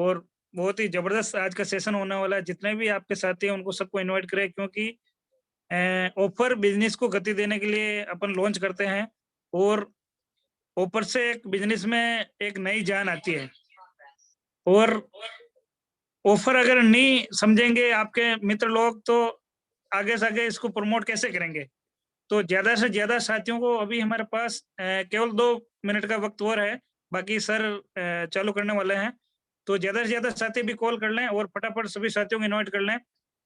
और बहुत ही जबरदस्त आज का सेशन होने वाला है। जितने भी आपके साथी हैं उनको सबको इनवाइट करें, क्योंकि ऑफर बिजनेस को गति देने के लिए अपन लॉन्च करते हैं और ऑफर से एक बिजनेस में एक नई जान आती है। और ऑफर अगर नहीं समझेंगे आपके मित्र लोग तो आगे से आगे इसको प्रमोट कैसे करेंगे। तो ज्यादा से ज्यादा साथियों को अभी हमारे पास केवल 2 मिनट का वक्त और है, बाकी सर चालू करने वाले हैं। तो ज्यादा से ज्यादा साथी भी कॉल कर लें और फटाफट सभी साथियों को इनवाइट कर लें,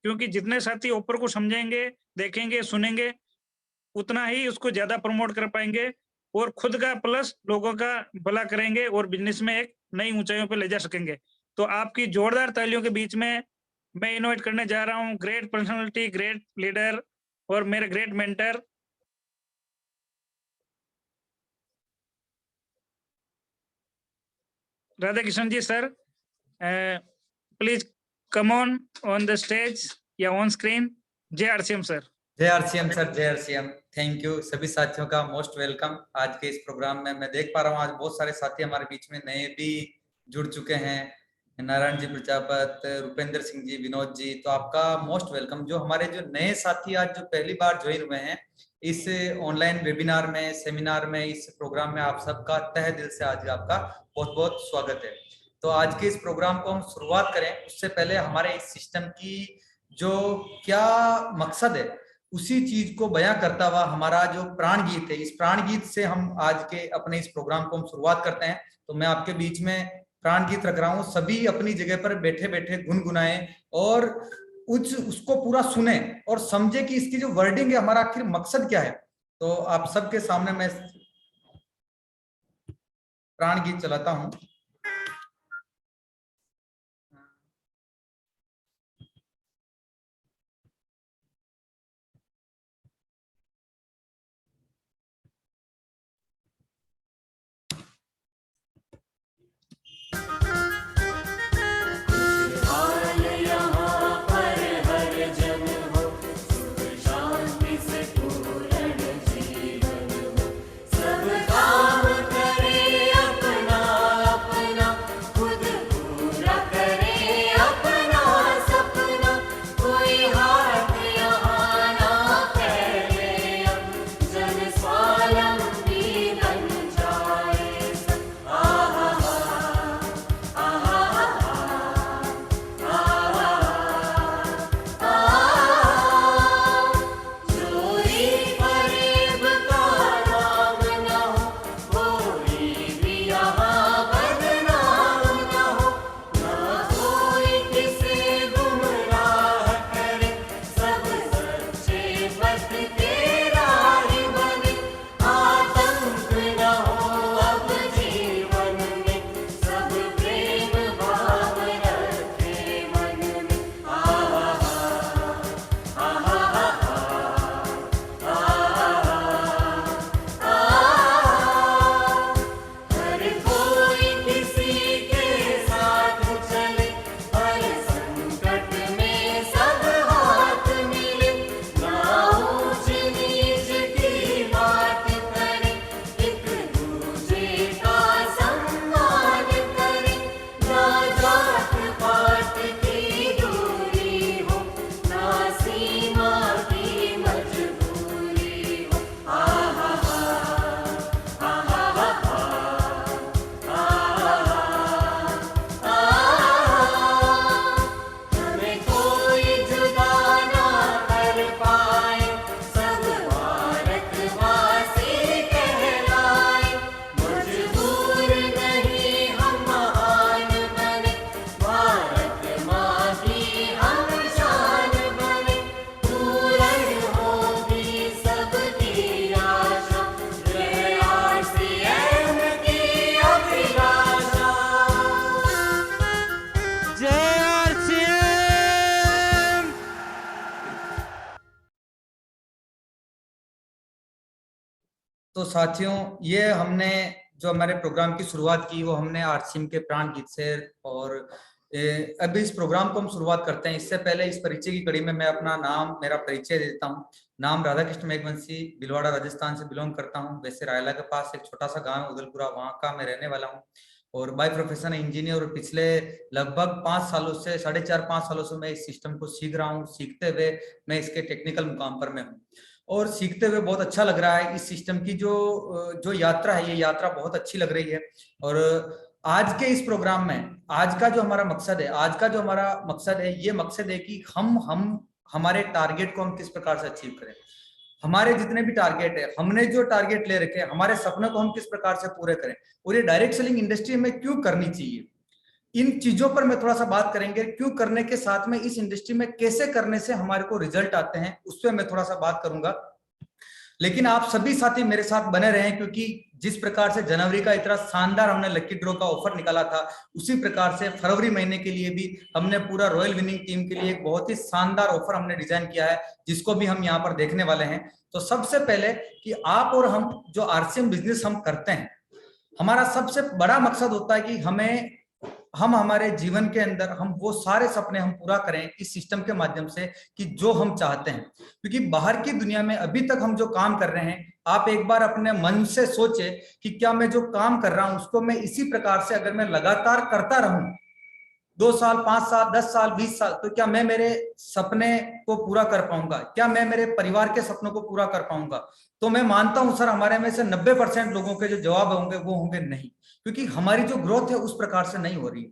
क्योंकि जितने साथी ऑफर को समझेंगे, देखेंगे, सुनेंगे, उतना ही उसको ज्यादा प्रमोट कर पाएंगे और खुद का प्लस लोगों का भला करेंगे और बिजनेस में एक नई ऊंचाइयों पर ले जा सकेंगे। तो आपकी जोरदार तालियों के बीच में मैं इनवाइट करने जा रहा हूँ ग्रेट पर्सनालिटी, ग्रेट लीडर और मेरे great mentor Radha Krishna ji sir. Please come on the stage या ऑन स्क्रीन। जय आरसीएम सर। जय आरसीएम सर, जय आरसीएम। थैंक यू सभी साथियों का मोस्ट वेलकम आज के इस प्रोग्राम में। मैं देख पा रहा हूँ आज बहुत सारे साथी हमारे बीच में नए भी जुड़ चुके हैं। नारायण जी प्रजापत, रुपेंद्र सिंह जी, विनोद जी, तो आपका मोस्ट वेलकम। जो हमारे जो नए साथी आज जो पहली बार ज्वाइन हुए हैं इस ऑनलाइन वेबिनार में, सेमिनार में, इस प्रोग्राम में, आप सबका तहे दिल से आज आपका बहुत बहुत स्वागत है। तो आज के इस प्रोग्राम को हम शुरुआत करें उससे पहले हमारे इस सिस्टम की जो क्या मकसद है उसी चीज को बयां करता हुआ हमारा जो प्राण गीत है, इस प्राण गीत से हम आज के अपने इस प्रोग्राम को हम शुरुआत करते हैं। तो मैं आपके बीच में प्राण गीत रख रहा हूं, सभी अपनी जगह पर बैठे बैठे गुनगुनाएं और उसको पूरा सुने और समझे कि इसकी जो वर्डिंग है हमारा आखिर मकसद क्या है। तो आप सबके सामने मैं प्राण गीत चलाता हूं। तो साथियों, ये हमने जो हमारे प्रोग्राम की शुरुआत की वो हमने आरसीएम के प्राण गीत से। और अभी इस प्रोग्राम को हम शुरुआत करते हैं। इससे पहले इस परिचय की कड़ी में मैं अपना नाम, मेरा परिचय देता हूँ। नाम राधा कृष्ण मेघवंशी, भीलवाड़ा राजस्थान से बिलोंग करता हूँ। वैसे रायला के पास एक छोटा सा गांव है उदलपुरा, वहाँ का मैं रहने वाला हूँ। और बाय प्रोफेशन इंजीनियर, और पिछले लगभग 5 सालों से 4.5-5 सालों से मैं इस सिस्टम को सीख रहा हूँ। सीखते हुए मैं इसके टेक्निकल मुकाम पर मैं हूँ और सीखते हुए बहुत अच्छा लग रहा है। इस सिस्टम की जो यात्रा है, ये यात्रा बहुत अच्छी लग रही है। और आज के इस प्रोग्राम में आज का जो हमारा मकसद है, ये मकसद है कि हम हमारे टारगेट को हम किस प्रकार से अचीव करें। हमारे जितने भी टारगेट है, हमने जो टारगेट ले रखे हैं, हमारे सपनों को हम किस प्रकार से पूरे करें और ये डायरेक्ट सेलिंग इंडस्ट्री में क्यों करनी चाहिए, इन चीजों पर मैं थोड़ा सा बात करेंगे। क्यों करने के साथ में इस इंडस्ट्री में कैसे करने से हमारे को रिजल्ट आते हैं, उस पर मैं थोड़ा सा बात करूंगा। लेकिन आप सभी साथी मेरे साथ बने रहें, क्योंकि जिस प्रकार से जनवरी का इतना शानदार हमने लकी ड्रॉ का ऑफर निकाला था, उसी प्रकार से फरवरी महीने के लिए भी हमने पूरा रॉयल विनिंग टीम के लिए एक बहुत ही शानदार ऑफर हमने डिजाइन किया है, जिसको भी हम यहाँ पर देखने वाले हैं। तो सबसे पहले कि आप और हम जो आरसीएम बिजनेस हम करते हैं, हमारा सबसे बड़ा मकसद होता है कि हम हमारे जीवन के अंदर हम वो सारे सपने हम पूरा करें इस सिस्टम के माध्यम से कि जो हम चाहते हैं। क्योंकि बाहर की दुनिया में अभी तक हम जो काम कर रहे हैं, आप एक बार अपने मन से सोचे कि क्या मैं जो काम कर रहा हूं उसको मैं इसी प्रकार से अगर मैं लगातार करता रहूं 2 साल, 5 साल, 10 साल, 20 साल, तो क्या मैं मेरे सपने को पूरा कर पाऊंगा? क्या मैं मेरे परिवार के सपनों को पूरा कर पाऊंगा? तो मैं मानता हूं सर, हमारे में से 90% लोगों के जो जवाब होंगे वो होंगे नहीं, क्योंकि हमारी जो ग्रोथ है उस प्रकार से नहीं हो रही।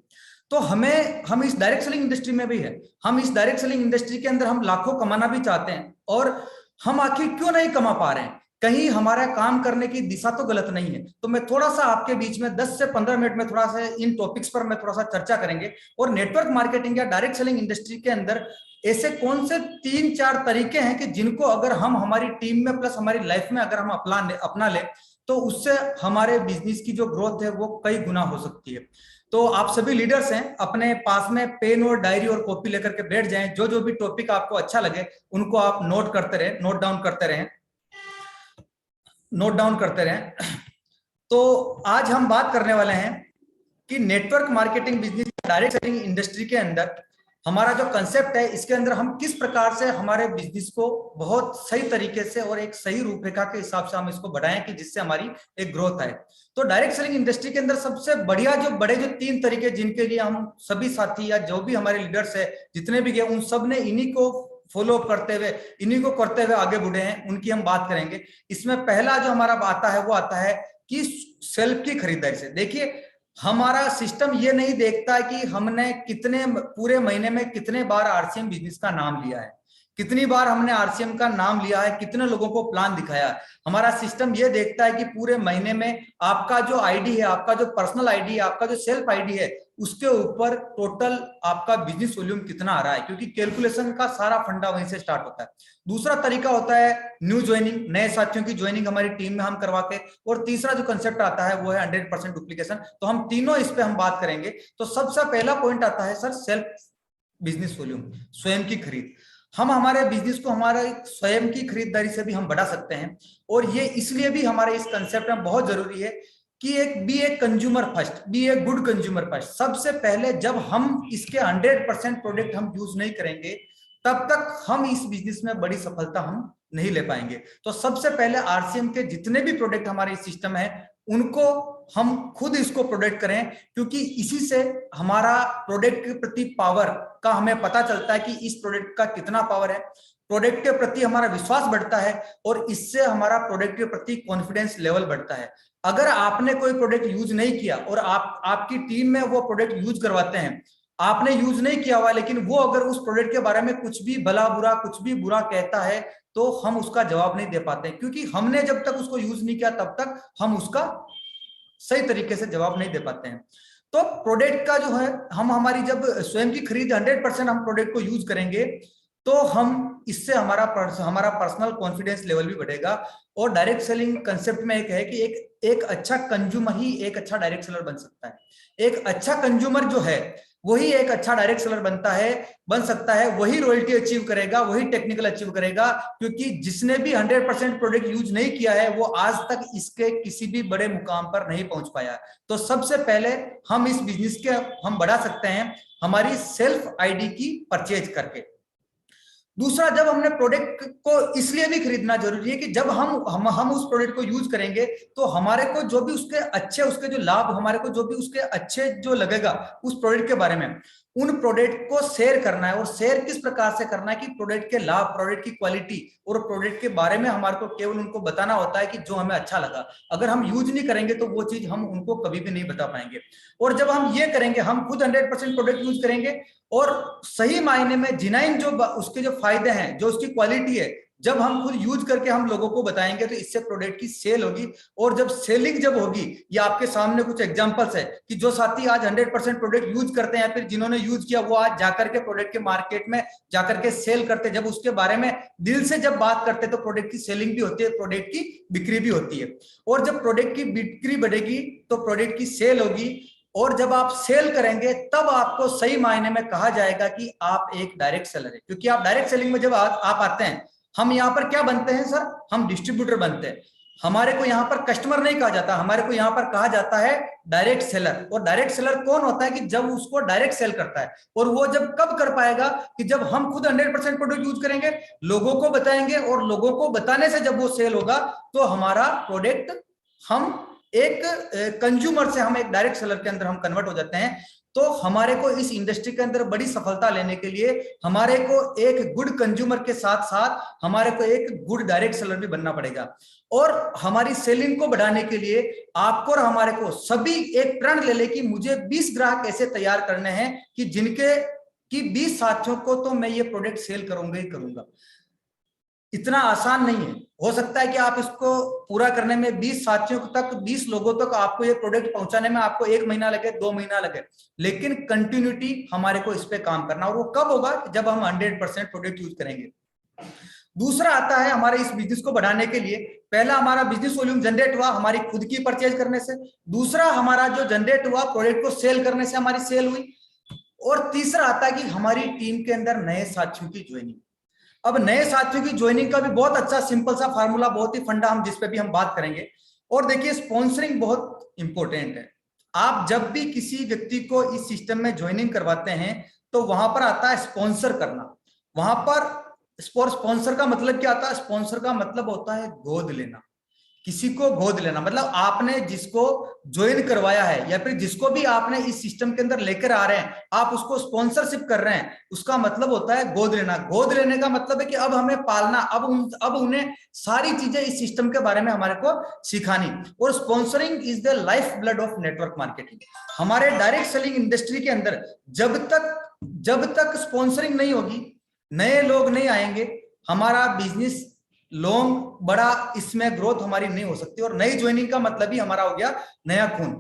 तो हम इस डायरेक्ट सेलिंग इंडस्ट्री में भी है, हम इस डायरेक्ट सेलिंग इंडस्ट्री के अंदर हम लाखों कमाना भी चाहते हैं, और हम आखिर क्यों नहीं कमा पा रहे हैं? कहीं हमारा काम करने की दिशा तो गलत नहीं है। तो मैं थोड़ा सा आपके बीच में 10 से 15 मिनट में थोड़ा सा इन टॉपिक्स पर मैं थोड़ा सा चर्चा करेंगे। और नेटवर्क मार्केटिंग या डायरेक्ट सेलिंग इंडस्ट्री के अंदर ऐसे कौन से 3-4 तरीके हैं कि जिनको अगर हम हमारी टीम में प्लस हमारी लाइफ में अगर हम अपना ले तो उससे हमारे बिजनेस की जो ग्रोथ है वो कई गुना हो सकती है। तो आप सभी लीडर्स हैं, अपने पास में पेन और डायरी और कॉपी लेकर के बैठ जाएं। जो जो भी टॉपिक आपको अच्छा लगे उनको आप नोट डाउन करते रहें। तो आज हम बात करने वाले हैं कि network marketing business direct selling industry के अंदर हमारा जो कंसेप्ट है, इसके अंदर हम किस प्रकार से हमारे बिजनेस को बहुत सही तरीके से और एक सही रूपरेखा के हिसाब से हम इसको बढ़ाएं कि जिससे हमारी एक ग्रोथ आए। तो डायरेक्ट सेलिंग इंडस्ट्री के अंदर सबसे बढ़िया जो 3 तरीके जिनके लिए हम सभी साथी या जो भी हमारे लीडर्स है जितने भी गए, उन सब ने इन्हीं को फॉलो करते हुए, इन्हीं को करते हुए आगे बढ़े हैं, उनकी हम बात करेंगे। इसमें पहला जो हमारा आता है वो आता है कि सेल्फ की खरीदारी से। देखिए, हमारा सिस्टम ये नहीं देखता कि हमने कितने पूरे महीने में कितने बार आरसीएम बिजनेस का नाम लिया है, कितनी बार हमने आरसीएम का नाम लिया है, कितने लोगों को प्लान दिखाया है। हमारा सिस्टम ये देखता है कि पूरे महीने में आपका जो आईडी है, आपका जो पर्सनल आईडी है, आपका जो सेल्फ आईडी है, उसके ऊपर टोटल आपका बिजनेस वॉल्यूम कितना आ रहा है, क्योंकि कैलकुलेशन का सारा फंडा वहीं से स्टार्ट होता है। दूसरा तरीका होता है न्यू ज्वाइनिंग, नए साथियों की ज्वाइनिंग हमारी टीम में हम करवा के। और तीसरा जो कंसेप्ट आता है वो है 100% डुप्लीकेशन। तो हम तीनों इस पे हम बात करेंगे। तो सबसे पहला पॉइंट आता है सर सेल्फ बिजनेस वॉल्यूम, स्वयं की खरीद। हम हमारे बिजनेस को हमारे स्वयं की खरीदारी से भी हम बढ़ा सकते हैं, और ये इसलिए भी हमारे इस कंसेप्ट में बहुत जरूरी है कि एक consumer first, be a good consumer first. सबसे पहले जब हम इसके 100% प्रोडक्ट हम यूज नहीं करेंगे, तब तक हम इस बिजनेस में बड़ी सफलता हम नहीं ले पाएंगे। तो सबसे पहले आरसीएम के जितने भी प्रोडक्ट हमारे इस सिस्टम है, उनको हम खुद इसको प्रोडक्ट करें, क्योंकि इसी से हमारा प्रोडक्ट के प्रति पावर का हमें पता चलता है कि इस प्रोडक्ट का कितना पावर है। प्रोडक्ट के प्रति हमारा विश्वास बढ़ता है, और इससे हमारा प्रोडक्ट के प्रति कॉन्फिडेंस लेवल बढ़ता है। अगर आपने कोई प्रोडक्ट यूज नहीं किया और आपकी टीम में वो प्रोडक्ट यूज करवाते हैं, आपने यूज नहीं किया हुआ, लेकिन वो अगर उस प्रोडक्ट के बारे में कुछ भी भला बुरा, कुछ भी बुरा कहता है, तो हम उसका जवाब नहीं दे पाते, क्योंकि हमने जब तक उसको यूज नहीं किया तब तक हम उसका सही तरीके से जवाब नहीं दे पाते हैं। तो प्रोडक्ट का जो है, हम हमारी जब स्वयं की खरीद 100% हम प्रोडक्ट को यूज करेंगे, तो हम इससे हमारा पर्सनल कॉन्फिडेंस लेवल भी बढ़ेगा। और डायरेक्ट सेलिंग कंसेप्ट में एक है कि एक अच्छा कंज्यूमर ही एक अच्छा डायरेक्ट सेलर बन सकता है। एक अच्छा कंज्यूमर जो है वही एक अच्छा डायरेक्ट सेलर बन सकता है, वही रॉयल्टी अचीव करेगा, वही टेक्निकल अचीव करेगा। क्योंकि जिसने भी 100% प्रोडक्ट यूज नहीं किया है, वो आज तक इसके किसी भी बड़े मुकाम पर नहीं पहुंच पाया। तो सबसे पहले हम इस बिजनेस के हम बढ़ा सकते हैं हमारी सेल्फ आईडी की परचेज करके। दूसरा, जब हमने प्रोडक्ट को इसलिए भी खरीदना जरूरी है कि जब हम उस प्रोडक्ट को यूज करेंगे तो हमारे को जो भी उसके जो लाभ, हमारे को जो भी उसके अच्छे जो लगेगा उस प्रोडक्ट के बारे में, उन प्रोडक्ट को शेयर करना है। और शेयर किस प्रकार से करना है कि प्रोडक्ट के लाभ, प्रोडक्ट की क्वालिटी और प्रोडक्ट के बारे में हमारे को केवल उनको बताना होता है कि जो हमें अच्छा लगा। अगर हम यूज नहीं करेंगे तो वो चीज हम उनको कभी भी नहीं बता पाएंगे। और जब हम ये करेंगे, हम खुद 100% प्रोडक्ट यूज करेंगे और सही मायने में जिनाइन जो उसके जो फायदे हैं, जो उसकी क्वालिटी है, जब हम खुद यूज करके हम लोगों को बताएंगे तो इससे प्रोडक्ट की सेल होगी। और जब सेलिंग जब होगी, ये आपके सामने कुछ एग्जांपल्स है कि जो साथी आज 100% प्रोडक्ट यूज करते हैं, फिर जिन्होंने यूज किया वो आज जाकर के प्रोडक्ट के मार्केट में जाकर के सेल करते, जब उसके बारे में दिल से जब बात करते तो प्रोडक्ट की सेलिंग भी होती है, प्रोडक्ट की बिक्री भी होती है। और जब प्रोडक्ट की बिक्री बढ़ेगी तो प्रोडक्ट की सेल होगी। और जब आप सेल करेंगे तब आपको सही मायने में कहा जाएगा कि आप एक डायरेक्ट सेलर है। क्योंकि आप डायरेक्ट सेलिंग में जब आप आते हैं, हम यहाँ पर क्या बनते हैं सर, हम डिस्ट्रीब्यूटर बनते हैं। हमारे को यहाँ पर कस्टमर नहीं कहा जाता, हमारे को यहाँ पर कहा जाता है डायरेक्ट सेलर। और डायरेक्ट सेलर कौन होता है कि जब उसको डायरेक्ट सेल करता है। और वो जब कब कर पाएगा कि जब हम खुद 100% प्रोडक्ट यूज करेंगे, लोगों को बताएंगे, और लोगों को बताने से जब वो सेल होगा तो हमारा प्रोडक्ट हम एक कंज्यूमर से हम एक डायरेक्ट सेलर के अंदर हम कन्वर्ट हो जाते हैं। तो हमारे को इस इंडस्ट्री के अंदर बड़ी सफलता लेने के लिए हमारे को एक गुड कंज्यूमर के साथ साथ हमारे को एक गुड डायरेक्ट सेलर भी बनना पड़ेगा। और हमारी सेलिंग को बढ़ाने के लिए आपको और हमारे को सभी एक प्रण ले ले कि मुझे 20 ग्राहक ऐसे तैयार करने हैं कि जिनके कि 20 साथियों को तो मैं ये प्रोडक्ट सेल करूंगा ही करूंगा। इतना आसान नहीं है। हो सकता है कि आप इसको पूरा करने में 20 साथियों तक, 20 लोगों तक आपको ये प्रोडक्ट पहुंचाने में आपको 1 महीना लगे, 2 महीना लगे, लेकिन कंटिन्यूटी हमारे को इस पे काम करना। और वो कब होगा, जब हम 100% प्रोडक्ट यूज करेंगे। दूसरा आता है हमारे इस बिजनेस को बढ़ाने के लिए, पहला हमारा बिजनेस वॉल्यूम जनरेट हुआ हमारी खुद की परचेज करने से, दूसरा हमारा जो जनरेट हुआ प्रोडक्ट को सेल करने से हमारी सेल हुई, और तीसरा आता है कि हमारी टीम के अंदर नए साथियों की ज्वाइनिंग। अब नए साथियों की ज्वाइनिंग का भी बहुत अच्छा सिंपल सा फार्मूला, बहुत ही फंडा, हम जिस पे भी हम बात करेंगे। और देखिए, स्पॉन्सरिंग बहुत इंपॉर्टेंट है। आप जब भी किसी व्यक्ति को इस सिस्टम में ज्वाइनिंग करवाते हैं तो वहां पर आता है स्पॉन्सर करना। वहां पर स्पॉन्सर का मतलब क्या आता है, स्पॉन्सर का मतलब होता है गोद लेना, किसी को गोद लेना। मतलब आपने जिसको ज्वाइन करवाया है या फिर जिसको भी आपने इस सिस्टम के अंदर लेकर आ रहे हैं, आप उसको स्पॉन्सरशिप कर रहे हैं, उसका मतलब होता है गोद लेना। गोद लेने का मतलब है कि अब हमें पालना, अब उन्हें सारी चीजें इस सिस्टम के बारे में हमारे को सिखानी। और sponsoring is the life blood of network marketing. हमारे डायरेक्ट सेलिंग इंडस्ट्री के अंदर जब तक स्पॉन्सरिंग नहीं होगी, नए लोग नहीं आएंगे, हमारा बिजनेस लॉन्ग बड़ा इसमें ग्रोथ हमारी नहीं हो सकती। और नई ज्वाइनिंग का मतलब ही हमारा हो गया नया खून।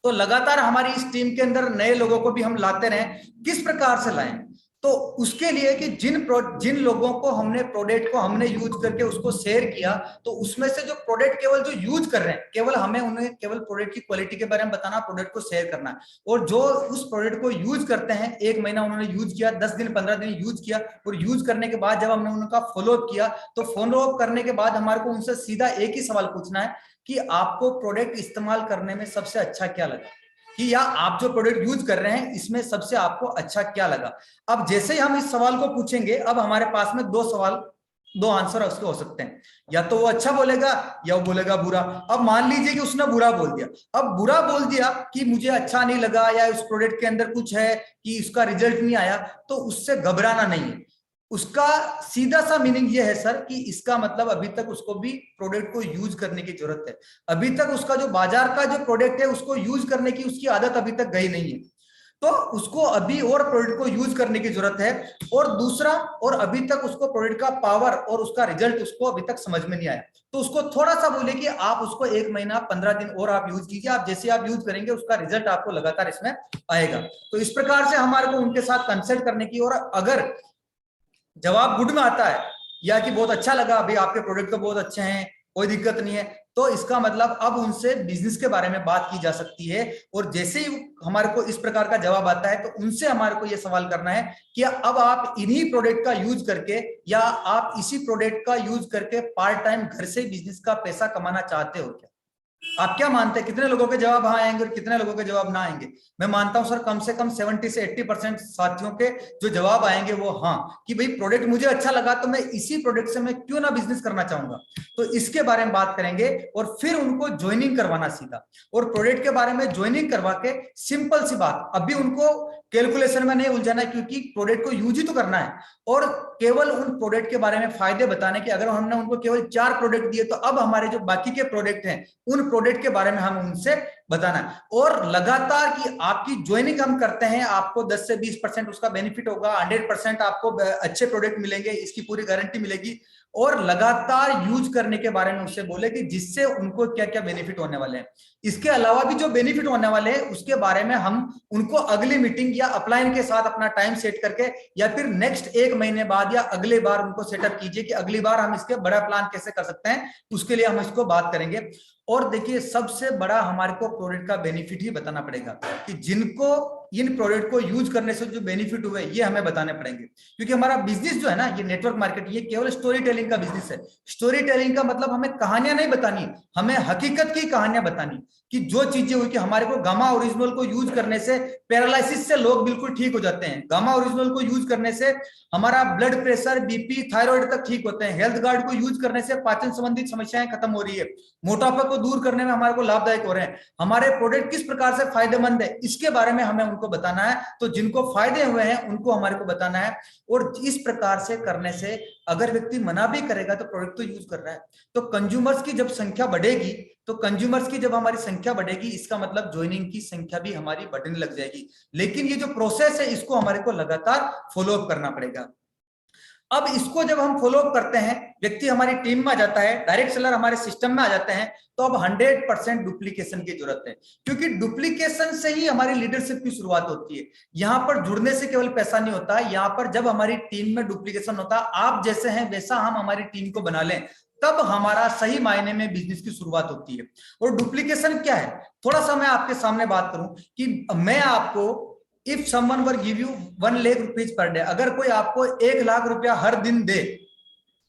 तो लगातार हमारी इस टीम के अंदर नए लोगों को भी हम लाते रहें। किस प्रकार से लाएं, तो उसके लिए कि जिन लोगों को हमने प्रोडक्ट को हमने यूज करके उसको शेयर किया, तो उसमें से जो प्रोडक्ट केवल जो यूज कर रहे हैं, केवल हमें उन्हें केवल प्रोडक्ट की क्वालिटी के बारे में बताना, प्रोडक्ट को शेयर करना है। और जो उस प्रोडक्ट को यूज करते हैं, 1 महीना उन्होंने यूज किया, 10 दिन 15 दिन यूज किया, और यूज करने के बाद जब हमने उनका फॉलोअप किया, तो फॉलोअप करने के बाद हमारे को उनसे सीधा एक ही सवाल पूछना है कि आपको प्रोडक्ट इस्तेमाल करने में सबसे अच्छा क्या लगा, कि या आप जो प्रोडक्ट यूज कर रहे हैं इसमें सबसे आपको अच्छा क्या लगा। अब जैसे ही हम इस सवाल को पूछेंगे, अब हमारे पास में 2 आंसर उसके हो सकते हैं, या तो वो अच्छा बोलेगा या वो बोलेगा बुरा। अब मान लीजिए कि उसने बुरा बोल दिया। अब बुरा बोल दिया कि मुझे अच्छा नहीं लगा, या उस प्रोडक्ट के अंदर कुछ है कि उसका रिजल्ट नहीं आया, तो उससे घबराना नहीं है। उसका सीधा सा मीनिंग ये है सर कि इसका मतलब अभी तक उसको भी प्रोडक्ट को यूज करने की जरूरत है। अभी तक उसका जो बाजार का जो प्रोडक्ट है उसको यूज करने की उसकी आदत अभी तक गई नहीं है, तो उसको अभी और प्रोडक्ट को यूज करने की जरूरत है। और दूसरा, और अभी तक उसको प्रोडक्ट का पावर और उसका रिजल्ट उसको अभी तक समझ में नहीं आया, तो उसको थोड़ा सा बोले कि आप उसको 1 महीना 15 दिन और आप यूज कीजिए। आप जैसे आप यूज करेंगे उसका रिजल्ट आपको लगातार इसमें आएगा। तो इस प्रकार से हमारे को उनके साथ कंसल्ट करने की, और अगर जवाब गुड में आता है या कि बहुत अच्छा लगा, अभी आपके प्रोडक्ट तो बहुत अच्छे हैं, कोई दिक्कत नहीं है, तो इसका मतलब अब उनसे बिजनेस के बारे में बात की जा सकती है। और जैसे ही हमारे को इस प्रकार का जवाब आता है, तो उनसे हमारे को यह सवाल करना है कि अब आप इन्हीं प्रोडक्ट का यूज करके, या आप इसी प्रोडक्ट का यूज करके पार्ट टाइम घर से बिजनेस का पैसा कमाना चाहते हो क्या। आप क्या मानते हैं कितने लोगों के जवाब हाँ आएंगे और कितने लोगों के जवाब ना आएंगे? मैं मानता हूं सर कम से कम 70 से 80% साथियों के जो जवाब आएंगे वो हाँ, कि भाई प्रोडक्ट मुझे अच्छा लगा तो मैं इसी प्रोडक्ट से मैं क्यों ना बिजनेस करना चाहूंगा। तो इसके बारे में बात करेंगे और फिर उनको ज्वाइनिंग करवाना सीखा, और प्रोडक्ट के बारे में ज्वाइनिंग करवा के सिंपल सी बात, अभी उनको कैलकुलेशन में नहीं उलझाना क्योंकि प्रोडक्ट को यूज ही तो करना है, और केवल उन प्रोडक्ट के बारे में फायदे बताने के, अगर हमने उनको केवल 4 प्रोडक्ट दिए तो अब हमारे जो बाकी के प्रोडक्ट हैं उन प्रोडक्ट के बारे में हम उनसे बताना है। और लगातार कि आपकी ज्वाइनिंग हम करते हैं, आपको 10 से 20% उसका बेनिफिट होगा, 100% आपको अच्छे प्रोडक्ट मिलेंगे, इसकी पूरी गारंटी मिलेगी। और लगातार यूज करने के बारे में उससे बोले कि जिससे उनको क्या क्या बेनिफिट होने वाले हैं। इसके अलावा भी जो बेनिफिट होने वाले हैं उसके बारे में हम उनको अगली मीटिंग या अपलाइन के साथ अपना टाइम सेट करके, या फिर नेक्स्ट 1 महीने बाद या अगले बार उनको सेटअप कीजिए कि अगली बार हम इसके बड़ा प्लान कैसे कर सकते हैं, उसके लिए हम इसको बात करेंगे। और देखिए सबसे बड़ा हमारे को प्रोडक्ट का बेनिफिट ही बताना पड़ेगा कि जिनको इन प्रोडक्ट को यूज करने से जो बेनिफिट हुए ये हमें बताने पड़ेंगे, क्योंकि हमारा बिजनेस जो है ना, ये नेटवर्क मार्केट, ये केवल स्टोरी टेलिंग का बिजनेस है। स्टोरी टेलिंग का मतलब हमें कहानियां नहीं बतानी, हमें हकीकत की कहानियां बतानी कि जो चीजें हुई कि हमारे को गामा ओरिजिनल को यूज करने से पैरालिसिस से लोग बिल्कुल ठीक हो जाते हैं, गामा ओरिजिनल को यूज करने से हमारा ब्लड प्रेशर, बीपी, थायराइड तक ठीक होते हैं, हेल्थ गार्ड को यूज करने से पाचन संबंधित समस्याएं खत्म हो रही है, मोटापा को दूर करने में हमारे को लाभदायक हो रहे हैं, हमारे प्रोडक्ट किस प्रकार से फायदेमंद है इसके बारे में हमें उनको बताना है। तो जिनको फायदे हुए हैं उनको हमारे को बताना है, और इस प्रकार से करने से अगर व्यक्ति मना भी करेगा तो प्रोडक्ट तो यूज कर रहा है। तो कंज्यूमर्स की जब संख्या बढ़ेगी, तो कंज्यूमर्स की जब हमारी संख्या बढ़ेगी, इसका मतलब ज्वाइनिंग की संख्या भी हमारी बढ़ने लग जाएगी। लेकिन ये जो प्रोसेस है इसको हमारे को लगातार फॉलो अप करना पड़ेगा। अब इसको जब हम फॉलो अप करते हैं, व्यक्ति हमारी टीम में आ जाता है, डायरेक्ट सेलर हमारे सिस्टम में आ जाते हैं, तो अब 100% डुप्लीकेशन की जरूरत है, क्योंकि डुप्लीकेशन से ही हमारी लीडरशिप की शुरुआत होती है। यहां पर जुड़ने से केवल पैसा नहीं होता, यहां पर जब हमारी टीम में डुप्लीकेशन होता है, आप जैसे हैं वैसा हम हमारी टीम को बना लें, तब हमारा सही मायने में बिजनेस की शुरुआत होती है। और डुप्लीकेशन क्या है, थोड़ा सा मैं आपके सामने बात करूं कि मैं आपको, if someone were give you 1 lakh rupees per day, अगर कोई आपको 1 लाख रुपया हर दिन दे,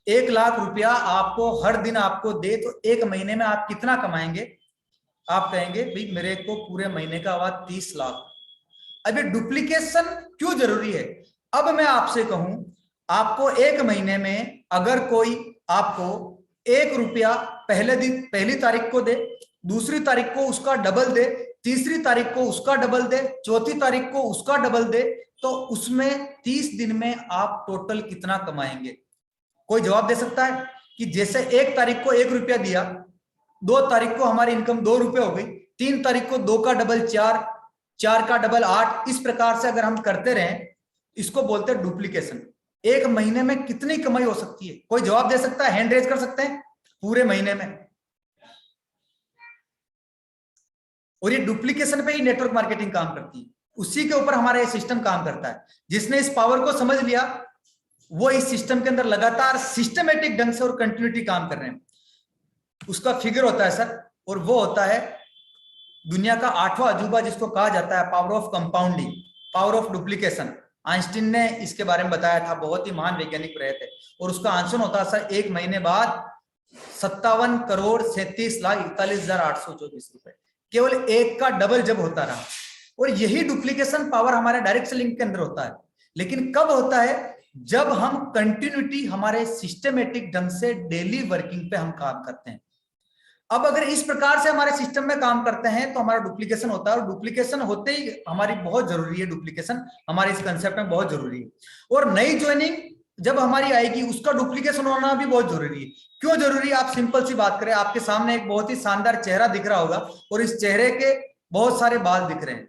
1 लाख रुपया आपको हर दिन आपको दे, तो 1 महीने में आप कितना कमाएंगे? आप कहेंगे भाई मेरे को पूरे महीने का आवाज 30 लाख। अब ये डुप्लीकेशन क्यों जरूरी है? अब मैं आपसे कहूं, आपको 1 महीने में अगर कोई आपको 1 रुपया पहली तारीख को दे, दूसरी तारीख को उसका डबल दे, तीसरी तारीख को उसका डबल दे, चौथी तारीख को उसका डबल दे, तो उसमें 30 दिन में आप टोटल कितना कमाएंगे? कोई जवाब दे सकता है? कि जैसे 1 तारीख को 1 रुपया दिया, 2 तारीख को हमारी इनकम 2 रुपये हो गई, 3 तारीख को 2 का डबल 4, 4 का डबल 8, इस प्रकार से अगर हम करते रहें, इसको बोलते हैं डुप्लीकेशन। 1 महीने में कितनी कमाई हो सकती है? कोई जवाब दे सकता है? हैंड रेज कर सकते हैं पूरे महीने में। और ये डुप्लीकेशन पे ही नेटवर्क मार्केटिंग काम करती है, उसी के ऊपर हमारा ये सिस्टम काम करता है। जिसने इस पावर को समझ लिया वो इस सिस्टम के अंदर लगातार सिस्टमेटिक ढंग से और कंटिन्यूटी काम कर रहे हैं। उसका फिगर होता है सर, और वो होता है दुनिया का 8वां अजूबा, जिसको कहा जाता है power of compounding, power of duplication. Einstein ने इसके बारे में बताया था, बहुत ही महान वैज्ञानिक रहे थे। और उसका आंसर होता है सर 1 महीने बाद 57,37,41,824 रुपए, केवल 1 का डबल जब होता रहा। और यही डुप्लीकेशन पावर हमारे डायरेक्ट सेलिंग के अंदर होता है। लेकिन कब होता है? जब हम कंटिन्यूटी, हमारे सिस्टमेटिक ढंग से डेली वर्किंग पे हम काम करते हैं। अब अगर इस प्रकार से हमारे सिस्टम में काम करते हैं तो हमारा डुप्लीकेशन होता है, और डुप्लीकेशन होते ही हमारी बहुत जरूरी है, डुप्लीकेशन हमारे इस कंसेप्ट में बहुत जरूरी है। और नई ज्वाइनिंग जब हमारी आएगी उसका डुप्लीकेशन होना भी बहुत जरूरी है। क्यों जरूरी है? आप सिंपल सी बात करें, आपके सामने एक बहुत ही शानदार चेहरा दिख रहा होगा और इस चेहरे के बहुत सारे बाल दिख रहे हैं।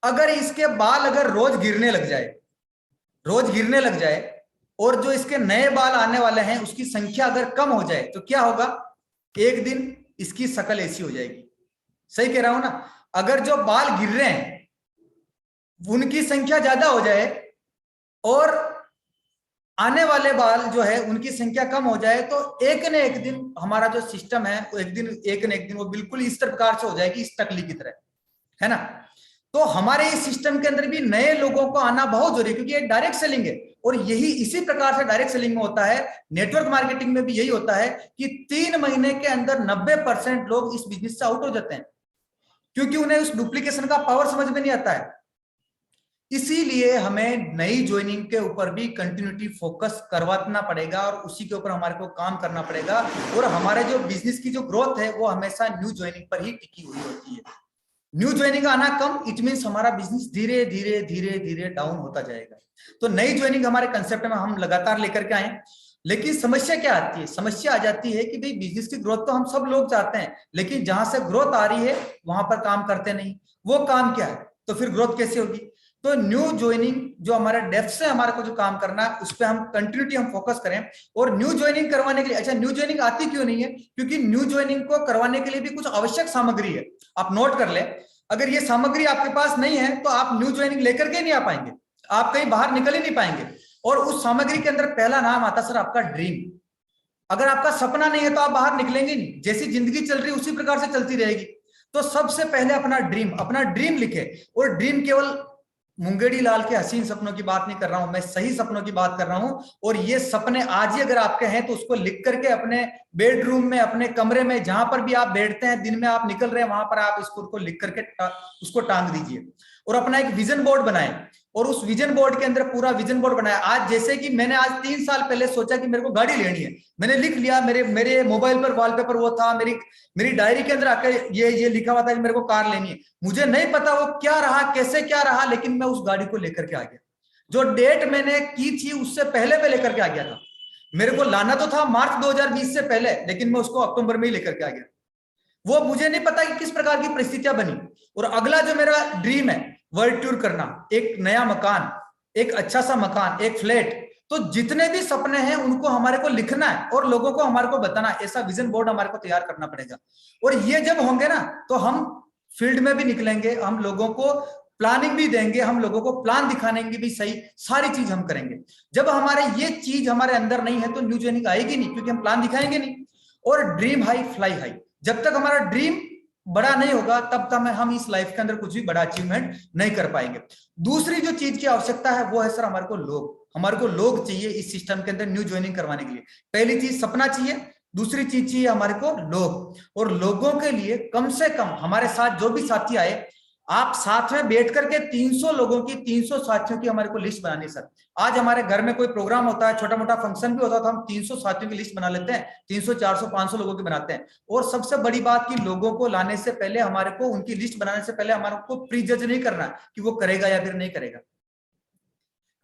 अगर इसके बाल अगर रोज गिरने लग जाए और जो इसके नए बाल आने वाले हैं उसकी संख्या अगर कम हो जाए, तो क्या होगा? एक दिन इसकी शक्ल ऐसी हो जाएगी। सही कह रहा हूं ना? अगर जो बाल गिर रहे हैं उनकी संख्या ज्यादा हो जाए और आने वाले बाल जो है उनकी संख्या कम हो जाए, तो एक न एक दिन हमारा जो सिस्टम है वो एक न एक दिन वो बिल्कुल इस प्रकार से हो जाएगी, इस टकली की तरह, है ना? तो हमारे इस सिस्टम के अंदर भी नए लोगों को आना बहुत जरूरी है, क्योंकि ये डायरेक्ट सेलिंग है। और यही इसी प्रकार से डायरेक्ट सेलिंग में होता है, नेटवर्क मार्केटिंग में भी यही होता है कि 3 महीने के अंदर 90% लोग इस बिजनेस से आउट हो जाते हैं, क्योंकि उन्हें उस डुप्लीकेशन का पावर समझ में नहीं आता है। इसीलिए हमें नई ज्वाइनिंग के ऊपर भी कंटिन्यूटी फोकस करवाना पड़ेगा और उसी के ऊपर हमारे को काम करना पड़ेगा। और हमारे जो बिजनेस की जो ग्रोथ है वो हमेशा न्यू ज्वाइनिंग पर ही टिकी हुई होती है। न्यू ज्वाइनिंग आना कम, इट मीन्स हमारा बिजनेस धीरे धीरे धीरे धीरे डाउन होता जाएगा। तो नई ज्वाइनिंग हमारे कंसेप्ट में हम लगातार लेकर के आए, लेकिन समस्या क्या आती है? समस्या आ जाती है कि भाई बिजनेस की ग्रोथ तो हम सब लोग चाहते हैं, लेकिन जहां से ग्रोथ आ रही है वहां पर काम करते नहीं। वो काम क्या है? तो फिर ग्रोथ कैसे होगी? तो न्यू ज्वाइनिंग जो हमारे डेप्थ से हमारे को जो काम करना है उस पर हम कंटिन्यूटी हम फोकस करें। और न्यू ज्वाइनिंग करवाने के लिए, अच्छा न्यू ज्वाइनिंग आती क्यों नहीं है? क्योंकि न्यू ज्वाइनिंग को करवाने के लिए भी कुछ आवश्यक सामग्री है। आप नोट कर ले, अगर ये सामग्री आपके पास नहीं है तो आप न्यू ज्वाइनिंग लेकर के नहीं आ पाएंगे, आप कहीं बाहर निकल ही नहीं पाएंगे। और उस सामग्री के अंदर पहला नाम आता सर आपका ड्रीम। अगर आपका सपना नहीं है तो आप बाहर निकलेंगे नहीं। जैसी जिंदगी चल रही है उसी प्रकार से चलती रहेगी। तो सबसे पहले अपना ड्रीम लिखे। और ड्रीम केवल मुंगेड़ी लाल के हसीन सपनों की बात नहीं कर रहा हूं, मैं सही सपनों की बात कर रहा हूं। और ये सपने आज ही अगर आपके हैं तो उसको लिख करके अपने बेडरूम में, अपने कमरे में, जहां पर भी आप बैठते हैं, दिन में आप निकल रहे हैं वहां पर आप इसको लिख करके उसको टांग दीजिए। और अपना एक विजन बोर्ड बनाएं। और उस विजन बोर्ड के अंदर पूरा विजन बोर्ड बनाया। आज जैसे कि मैंने आज 3 साल पहले सोचा कि मेरे को गाड़ी लेनी है, मैंने लिख लिया, मेरे मोबाइल पर वॉलपेपर वो था, मेरी डायरी के अंदर आकर ये लिखा हुआ था कि मेरे को कार लेनी है। मुझे नहीं पता वो क्या रहा, कैसे क्या रहा, लेकिन मैं उस गाड़ी को लेकर के आ गया। जो डेट मैंने की थी उससे पहले मैं लेकर के आ गया था। मेरे को लाना तो था मार्च 2020 से पहले, लेकिन मैं उसको अक्टूबर में ही लेकर के आ गया। वो मुझे नहीं पता कि किस प्रकार की परिस्थितियां बनी। और अगला जो मेरा ड्रीम है वर्ल्ड टूर करना, एक नया मकान, एक अच्छा सा मकान, एक फ्लैट। तो जितने भी सपने हैं उनको हमारे को लिखना है और लोगों को हमारे को बताना। ऐसा विजन बोर्ड हमारे को तैयार करना पड़ेगा। और ये जब होंगे ना तो हम फील्ड में भी निकलेंगे, हम लोगों को प्लानिंग भी देंगे, हम लोगों को प्लान दिखाने की भी सही सारी चीज हम करेंगे। जब हमारे ये चीज हमारे अंदर नहीं है तो न्यू ज्वाइनिंग आएगी नहीं, क्योंकि हम प्लान दिखाएंगे नहीं। और ड्रीम हाई फ्लाई हाई, जब तक हमारा ड्रीम बड़ा नहीं होगा तब तक हम इस लाइफ के अंदर कुछ भी बड़ा अचीवमेंट नहीं कर पाएंगे। दूसरी जो चीज की आवश्यकता है वो है सर हमारे को लोग चाहिए इस सिस्टम के अंदर न्यू ज्वाइनिंग करवाने के लिए। पहली चीज सपना चाहिए, दूसरी चीज चाहिए हमारे को लोग। और लोगों के लिए कम से कम हमारे साथ जो भी साथी आए, आप साथ में बैठ करके 300 लोगों की, 300 साथियों की हमारे को लिस्ट बनानी सर। आज हमारे घर में कोई प्रोग्राम होता है, छोटा मोटा फंक्शन भी होता है, तो हम 300 साथियों की लिस्ट बना लेते हैं, 300 400 500 लोगों की बनाते हैं। और सबसे बड़ी बात कि लोगों को लाने से पहले हमारे को, उनकी लिस्ट बनाने से पहले हमारे को प्री जज नहीं करना कि वो करेगा या फिर नहीं करेगा।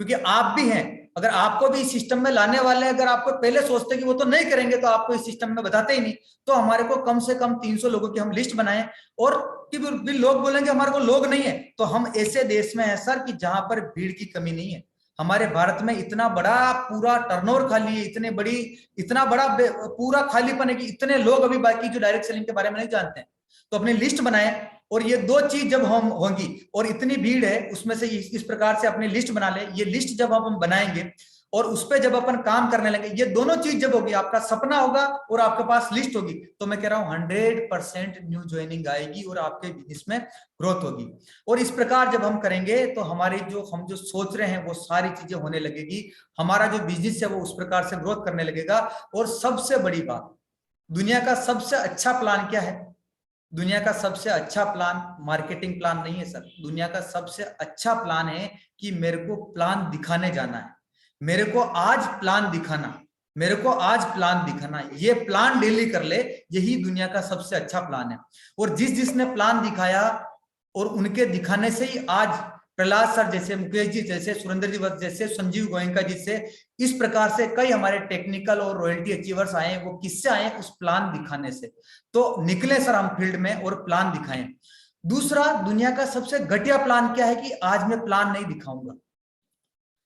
क्योंकि आप भी हैं, अगर आपको भी इस सिस्टम में लाने वाले, अगर आपको पहले सोचते कि वो तो नहीं करेंगे तो आपको इस सिस्टम में बताते ही नहीं। तो हमारे को कम से कम 300 लोगों की हम लिस्ट बनाएं। और कि भी लोग बोलेंगे हमारे को लोग नहीं है, तो हम ऐसे देश में है सर कि जहां पर भीड़ की कमी नहीं है। हमारे भारत में इतना बड़ा पूरा टर्नओवर खाली है, इतना बड़ा पूरा खालीपन है कि इतने लोग अभी बाकी जो डायरेक्ट सेलिंग के बारे में नहीं जानते हैं। तो अपनी लिस्ट बनाएं। और ये दो चीज जब हम होंगी, और इतनी भीड़ है उसमें से इस प्रकार से अपनी लिस्ट बना ले। ये लिस्ट जब हम बनाएंगे और उस पर जब अपन काम करने लगे, ये दोनों चीज जब होगी, आपका सपना होगा और आपके पास लिस्ट होगी, तो मैं कह रहा हूं 100% न्यू ज्वाइनिंग आएगी और आपके बिजनेस में ग्रोथ होगी। और इस प्रकार जब हम करेंगे तो हमारी हम जो सोच रहे हैं वो सारी चीजें होने लगेगी। हमारा जो बिजनेस है वो उस प्रकार से ग्रोथ करने लगेगा। और सबसे बड़ी बात, दुनिया का सबसे अच्छा प्लान क्या है? दुनिया का सबसे अच्छा प्लान मार्केटिंग प्लान नहीं है सर। दुनिया का सबसे अच्छा प्लान है कि मेरे को प्लान दिखाने जाना है, मेरे को आज प्लान दिखाना, ये प्लान डेली कर ले, यही दुनिया का सबसे अच्छा प्लान है। और जिसने प्लान दिखाया और उनके दिखाने से ही आज प्रहलाद सर जैसे, मुकेश जी जैसे, सुरेंद्र जी जैसे, संजीव गोयनका जी से, इस प्रकार से कई हमारे टेक्निकल और रॉयल्टी अचीवर्स आए। वो किससे आए? उस प्लान दिखाने से। तो निकले सर हम फील्ड में और प्लान दिखाएं। दूसरा, दुनिया का सबसे घटिया प्लान क्या है कि आज मैं प्लान नहीं दिखाऊंगा।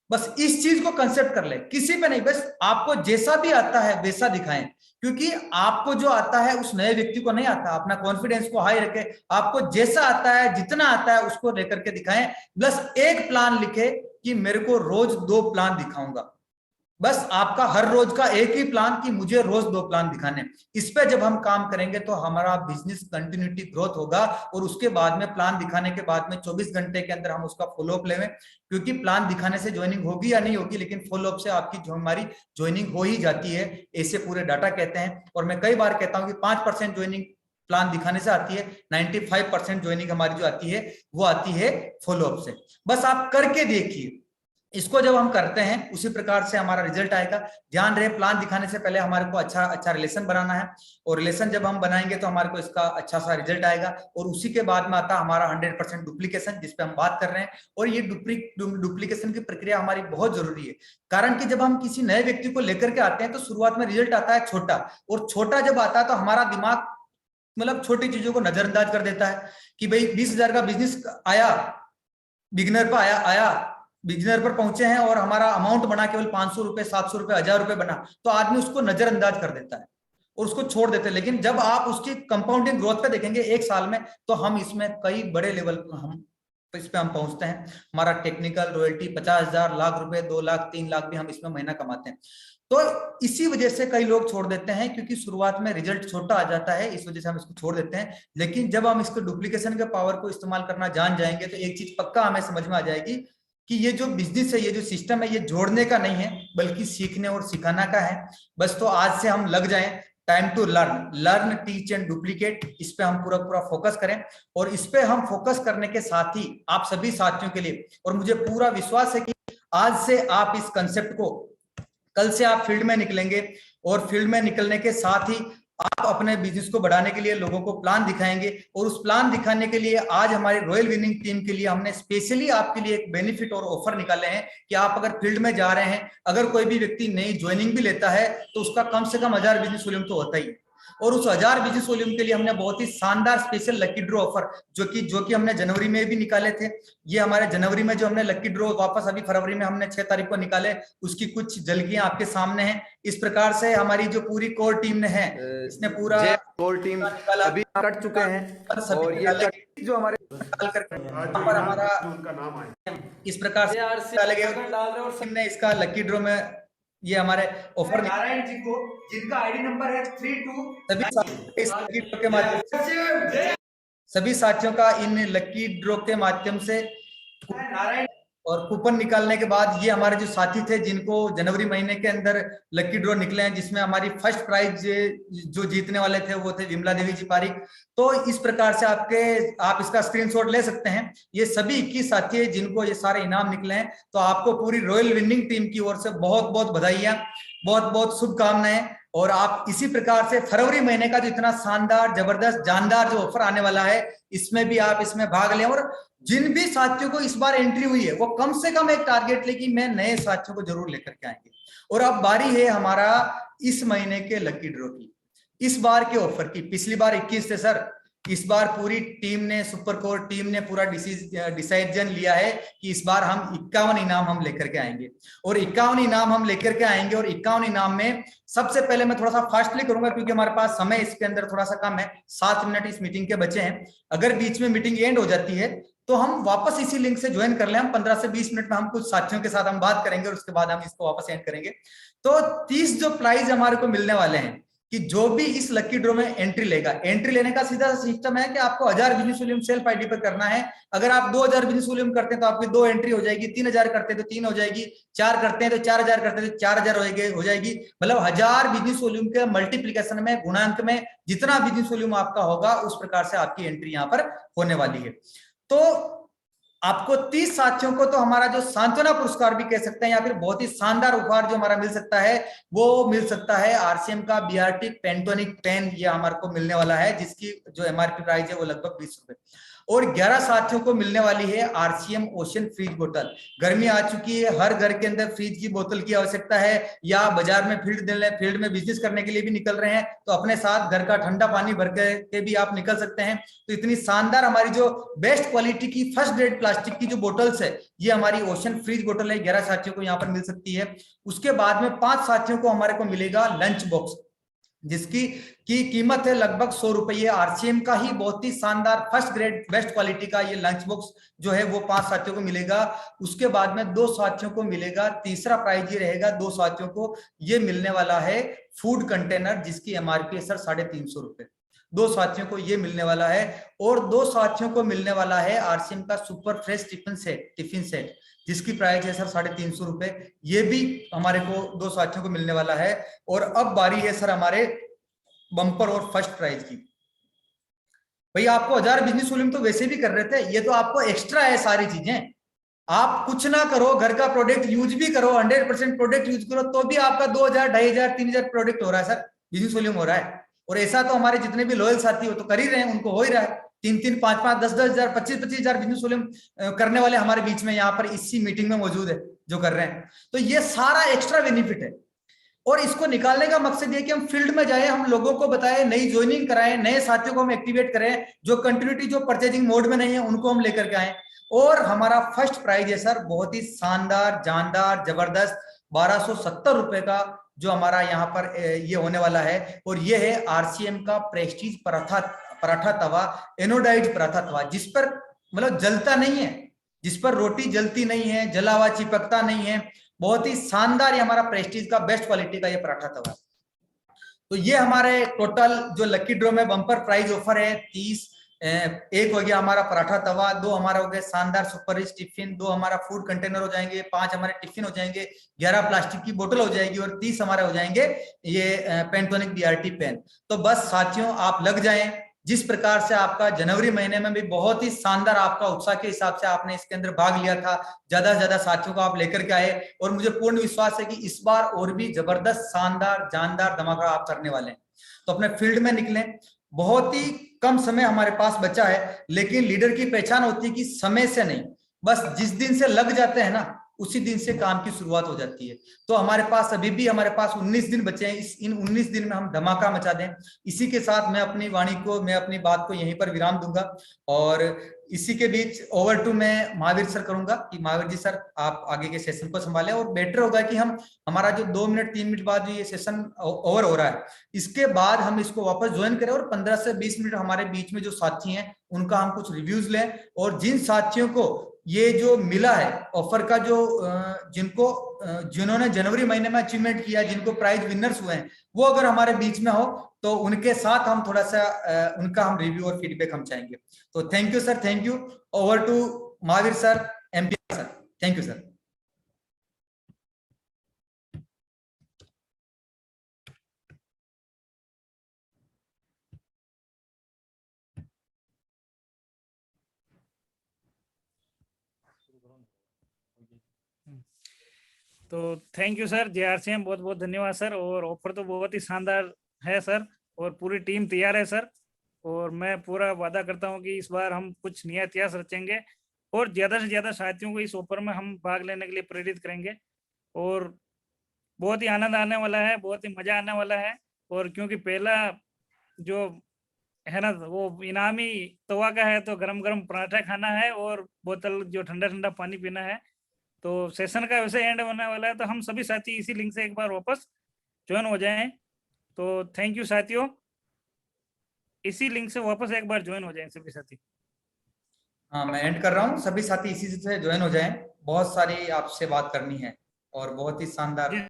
बस इस चीज को कंसेप्ट कर ले, किसी पे नहीं, बस आपको जैसा भी आता है वैसा दिखाएं। क्योंकि आपको जो आता है उस नए व्यक्ति को नहीं आता। अपना कॉन्फिडेंस को हाई रखे, आपको जैसा आता है, जितना आता है उसको लेकर के दिखाएं। प्लस एक प्लान लिखे कि मेरे को रोज 2 प्लान दिखाऊंगा। बस आपका हर रोज का एक ही प्लान कि मुझे रोज 2 प्लान दिखाने। इस पे जब हम काम करेंगे तो हमारा बिजनेस कंटिन्यूटी ग्रोथ होगा, और उसके बाद में प्लान दिखाने के बाद में 24 घंटे के अंदर हम उसका फॉलोअप लेंगे, क्योंकि प्लान दिखाने से ज्वाइनिंग होगी या नहीं होगी, लेकिन फॉलोअप से आपकी जो हमारी ज्वाइनिंग हो ही जाती है, ऐसे पूरे डाटा कहते हैं। और मैं कई बार कहता हूं कि 5% ज्वाइनिंग प्लान दिखाने से आती है, 95% ज्वाइनिंग हमारी जो आती है वो आती है फॉलोअप से। बस आप करके देखिए, इसको जब हम करते हैं उसी प्रकार से हमारा रिजल्ट आएगा। ध्यान रहे, प्लान दिखाने से पहले हमारे को अच्छा रिलेशन बनाना है, और रिलेशन जब हम बनाएंगे तो हमारे को इसका अच्छा सा रिजल्ट आएगा, और उसी के बाद में आता हमारा 100% डुप्लीकेशन, जिसपे हम बात कर रहे हैं। और ये डुप्लीकेशन की प्रक्रिया हमारी बहुत जरूरी है, कारण कि जब हम किसी नए व्यक्ति को लेकर के आते हैं तो शुरुआत में रिजल्ट आता है छोटा, और छोटा जब आता है तो हमारा दिमाग मतलब छोटी चीजों को नजरअंदाज कर देता है कि भाई 20,000 का बिजनेस आया, बिगिनर पर आया बिगिनर पर पहुंचे हैं, और हमारा अमाउंट बना केवल 500 रुपए, 700 रुपए, 1000 रुपए बना, तो आदमी उसको नजरअंदाज कर देता है और उसको छोड़ देते हैं। लेकिन जब आप उसकी कंपाउंडिंग ग्रोथ पे देखेंगे 1 साल में, तो हम इसमें कई बड़े लेवल पर इस पे हम पहुंचते हैं। हमारा टेक्निकल रॉयल्टी 50,000, लाख रुपए, 2 लाख, 3 लाख भी हम इसमें महीना कमाते हैं। तो इसी वजह से कई लोग छोड़ देते हैं, क्योंकि शुरुआत में रिजल्ट छोटा आ जाता है, इस वजह से हम इसको छोड़ देते हैं। लेकिन जब हम इसको डुप्लीकेशन के पावर को इस्तेमाल करना जान जाएंगे तो एक चीज पक्का हमें समझ में आ जाएगी कि ये जो बिजनेस है, ये जो सिस्टम है, ये जोड़ने का नहीं है बल्कि सीखने और सिखाना का है। बस तो आज से हम लग जाएं, time to learn teach and duplicate, इस पे हम पूरा फोकस करें। और इस पे हम फोकस करने के साथ ही आप सभी साथियों के लिए, और मुझे पूरा विश्वास है कि आज से आप इस कंसेप्ट को, कल से आप फील्ड में निकलेंगे, और फील्ड में निकलने के साथ ही आप अपने बिजनेस को बढ़ाने के लिए लोगों को प्लान दिखाएंगे। और उस प्लान दिखाने के लिए आज हमारी रॉयल विनिंग टीम के लिए हमने स्पेशली आपके लिए एक बेनिफिट और ऑफर निकाले हैं कि आप अगर फील्ड में जा रहे हैं, अगर कोई भी व्यक्ति नई ज्वाइनिंग भी लेता है तो उसका कम से कम 1000 बिजनेस वॉल्यूम तो होता ही है। और उस 1000 बिजनेस वॉल्यूम के लिए हमने बहुत ही शानदार स्पेशल लकी ड्रॉ ऑफर, जो कि हमने जनवरी में भी निकाले थे। ये हमारे जनवरी में जो हमने लकी ड्रॉ वापस अभी फरवरी में हमने 6 तारीख को निकाले, उसकी कुछ झलकियां आपके सामने हैं। इस प्रकार से हमारी जो पूरी कोर टीम ने है, इसने पूरा कोर टीम अभी कट चुके हैं, और ये जो हमारे पर हमारा इस प्रकार से डाले गए, और टीम ने इसका लकी ड्रॉ में ये हमारे ऑफर नारायण जी को, जिनका आईडी नंबर है 32 सभी साथियों का इन लकी ड्रॉ के माध्यम से नारायण, और कूपन निकालने के बाद ये हमारे जो साथी थे जिनको जनवरी महीने के अंदर लकी ड्रॉ निकले हैं, जिसमें हमारी फर्स्ट प्राइज जो जीतने वाले थे वो थे विमला देवी जी पारिक। तो इस प्रकार से आप इसका स्क्रीनशॉट ले सकते हैं। ये सभी 21 साथी है जिनको ये सारे इनाम निकले हैं। तो आपको पूरी रॉयल विनिंग टीम की ओर से बहुत बहुत बधाइयां, बहुत बहुत शुभकामनाएं। और आप इसी प्रकार से फरवरी महीने का जो इतना शानदार, जबरदस्त, जानदार जो ऑफर आने वाला है, इसमें भी आप इसमें भाग लें। और जिन भी साथियों को इस बार एंट्री हुई है वो कम से कम एक टारगेट ले कि मैं नए साथियों को जरूर लेकर के आएंगे। और अब बारी है हमारा इस महीने के लकी ड्रॉ की, इस बार के ऑफर की। पिछली बार 21 थे सर, इस बार पूरी टीम ने, सुपर कोर टीम ने पूरा डिसीजन लिया है कि इस बार हम 51 इनाम हम लेकर के आएंगे। और 51 इनाम हम लेकर के आएंगे। और 51 इनाम में सबसे पहले मैं थोड़ा सा फास्टली करूंगा क्योंकि हमारे पास समय इसके अंदर थोड़ा सा कम है, 7 मिनट इस मीटिंग के बचे हैं। अगर बीच में मीटिंग एंड हो जाती है तो हम वापस इसी लिंक से ज्वाइन कर लें। हम 15 से 20 मिनट में हम कुछ साथियों के साथ हम बात करेंगे और उसके बाद हम इसको वापस एंड करेंगे। तो 30 जो प्राइज हमारे को मिलने वाले हैं कि जो भी इस लकी ड्रॉ में एंट्री लेगा, एंट्री लेने का सीधा सिस्टम है कि आपको 1000 बिजनेस वॉल्यूम सेल्फ आईडी पर करना है। अगर आप 2000 बिजनेस वॉल्यूम करते हैं तो आपकी 2 एंट्री हो जाएगी, 3000 करते हैं तो 3 हो जाएगी, 4 करते हैं तो 4000 करते हैं तो 4000 हो जाएगी। मतलब 1000 बिजनेस वॉल्यूम के मल्टीप्लीकेशन में, गुणांक में जितना बिजनेस वॉल्यूम आपका होगा उस प्रकार से आपकी एंट्री यहाँ पर होने वाली है। तो आपको 30 साथियों को तो हमारा जो सांत्वना पुरस्कार भी कह सकते हैं या फिर बहुत ही शानदार उपहार जो हमारा मिल सकता है वो मिल सकता है आरसीएम का बीआरटी पेंटोनिक पेन। ये हमारे को मिलने वाला है जिसकी जो एमआरपी प्राइस है वो लगभग 20 रुपए। और 11 साथियों को मिलने वाली है आरसीएम ओशन फ्रीज बोतल। गर्मी आ चुकी है, हर घर के अंदर फ्रीज की बोतल की आवश्यकता है, या बाजार में फील्ड में बिजनेस करने के लिए भी निकल रहे हैं तो अपने साथ घर का ठंडा पानी भर के भी आप निकल सकते हैं। तो इतनी शानदार हमारी जो बेस्ट क्वालिटी की फर्स्ट ग्रेड प्लास्टिक की जो बोटल्स है ये हमारी ओशन फ्रीज बोतल है, 11 साथियों को यहाँ पर मिल सकती है। उसके बाद में 5 साथियों को हमारे को मिलेगा लंच बॉक्स। जिसकी की कीमत है लगभग 100 रुपये। आरसीएम का ही बहुत ही शानदार फर्स्ट ग्रेड बेस्ट क्वालिटी का ये लंच बॉक्स जो है वो 5 साथियों को मिलेगा। उसके बाद में 2 साथियों को मिलेगा। तीसरा प्राइज ये रहेगा 2 साथियों को ये मिलने वाला है फूड कंटेनर, जिसकी एमआरपी है सर 350 रुपए। 2 साथियों को ये मिलने वाला है। और 2 साथियों को मिलने वाला है आरसीएम का सुपर फ्रेश टिफिन सेट जिसकी प्राइस है सर 350 रुपए। ये भी हमारे को 2 साथियों को मिलने वाला है। और अब बारी है सर हमारे बम्पर और फर्स्ट प्राइज की। भैया आपको 1000 बिजनेस वॉल्यूम तो वैसे भी कर रहे थे, ये तो आपको एक्स्ट्रा है सारी चीजें। आप कुछ ना करो, घर का प्रोडक्ट यूज भी करो, 100% प्रोडक्ट यूज करो, तो भी आपका 2000, 2500, 3000 प्रोडक्ट हो रहा है सर, बिजनेस वॉल्यूम हो रहा है। और ऐसा तो हमारे जितने भी लॉयल साथी हो तो कर ही रहे हैं, उनको हो ही रहा है। 3-3, 5-5, 10-10 हजार, 25-25 हजार बिजनेस वॉल्यूम करने वाले हमारे बीच में यहाँ पर इसी मीटिंग में मौजूद है जो कर रहे हैं। तो ये सारा एक्स्ट्रा बेनिफिट है। और इसको निकालने का मकसद ये कि हम फील्ड में जाए, हम लोगों को बताएं, नई ज्वाइनिंग कराएं, नए साथियों को हम एक्टिवेट करें, जो कंटिन्यूटी जो परचेजिंग मोड में नहीं है उनको हम लेकर के आए। और हमारा फर्स्ट प्राइज है सर बहुत ही शानदार, जानदार, जबरदस्त 1270 रुपए का जो हमारा यहाँ पर ये होने वाला है। और ये है आरसीएम का प्रेस्टीज पराठा तवा, एनोडाइज पराठा तवा, जिस पर मतलब जलता नहीं है, जिस पर रोटी जलती नहीं है, जला हुआ चिपकता नहीं है। बहुत ही शानदार ये हमारा प्रेस्टीज का बेस्ट क्वालिटी का ये पराठा तवा। तो ये हमारे टोटल जो लकी ड्रॉ में बम्पर प्राइज ऑफर है 30। एक हो गया हमारा पराठा तवा, 2 हमारा हो गया शानदार सुपर रिच टिफिन, 2 हमारा फूड कंटेनर हो जाएंगे, 5 हमारे टिफिन हो जाएंगे, 11 प्लास्टिक की बोतल हो जाएगी और 30 हमारे हो जाएंगे ये पेंटोनिक डीआरटी पेन। तो बस साथियों आप लग जाएं। जिस प्रकार से आपका जनवरी महीने में भी बहुत ही शानदार आपका उत्साह के हिसाब से आपने इसके अंदर भाग लिया था, ज्यादा से ज्यादा साथियों को आप लेकर के आए, और मुझे पूर्ण विश्वास है कि इस बार और भी जबरदस्त, शानदार, जानदार धमाका आप करने वाले हैं। तो अपने फील्ड में निकलें। बहुत ही कम समय हमारे पास बचा है, लेकिन लीडर की पहचान होती है कि समय से नहीं, बस जिस दिन से लग जाते हैं ना उसी दिन से काम की शुरुआत हो जाती है। तो हमारे पास अभी भी हमारे पास 19 दिन बचे हैं। इन 19 दिन में हम धमाका मचा दें। इसी के साथ मैं अपनी वाणी को, मैं अपनी बात को यहीं पर विराम दूंगा। और इसी के बीच ओवर टू मैं महावीर सर करूंगा कि महावीर जी सर आप आगे के सेशन को संभालें। और बेटर होगा कि हम हमारा जो 2 मिनट 3 मिनट बाद ये सेशन ओवर हो रहा है, इसके बाद हम इसको वापस ज्वाइन करें और 15 से 20 मिनट हमारे बीच में जो साथी हैं उनका हम कुछ रिव्यूज लें। और जिन साथियों को ये जो मिला है ऑफर का, जो जिन्होंने जनवरी महीने में अचीवमेंट किया, जिनको प्राइज विनर्स हुए हैं, वो अगर हमारे बीच में हो तो उनके साथ हम थोड़ा सा उनका हम रिव्यू और फीडबैक हम चाहेंगे। तो thank you sir, thank you. Over to Mahavir sir, MP sir. Thank you sir. तो थैंक यू सर, जेआरसीएम बहुत बहुत धन्यवाद सर। और ऑफर तो बहुत ही शानदार है सर, और पूरी टीम तैयार है सर। और मैं पूरा वादा करता हूं कि इस बार हम कुछ नया इतिहास रचेंगे और ज़्यादा से ज़्यादा साथियों को इस ऑफर में हम भाग लेने के लिए प्रेरित करेंगे। और बहुत ही आनंद आने वाला है, बहुत ही मज़ा आने वाला है। और क्योंकि पहला जो है ना वो इनामी तवा का है, तो गरम गरम पराठा खाना है और बोतल जो ठंडा ठंडा पानी पीना है। तो सेशन का वैसे एंड होने वाला है, तो हम सभी साथी इसी लिंक से एक बार वापस ज्वाइन हो जाएं। तो थैंक यू साथियों, इसी लिंक से वापस एक बार ज्वाइन हो जाएं सभी साथी। हाँ मैं एंड कर रहा हूँ, सभी साथी इसी से ज्वाइन हो जाएं। बहुत सारी आपसे बात करनी है और बहुत ही शानदार